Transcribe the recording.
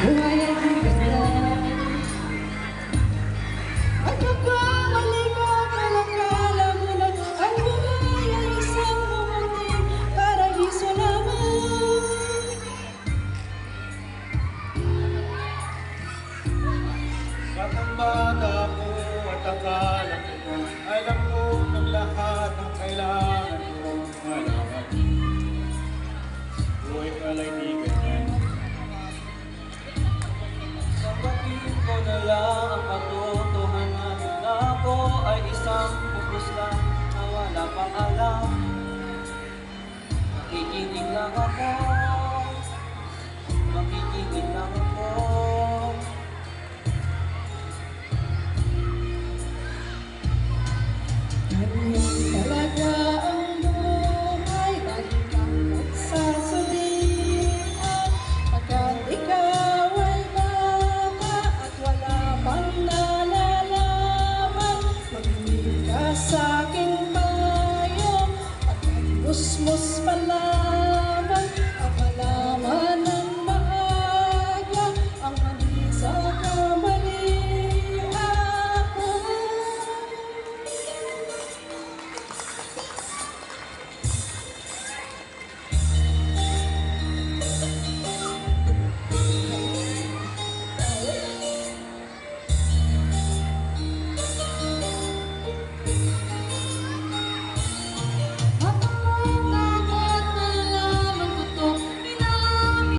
Buhay ay di ganda. At nagkamali ka, kalakala mo na ang buhay ay isang mamunting paraiso lamang. Batang bata ko at akala ko, alam ko ng lahat ang kailangan ko malaman. Buhay pala'y di ganyan. Sabatin ko na lang ang katotohanan na ako ay isang pupus lang na wala pang alam. Makikinig lang ako, makikinig lang ako. Ganyan talaga ang buhay, lagi kang nagsasalihan. Pagkat ikaw ay bata at wala pang nalalaman, makinig ka sa'king payo at magmusmus pala.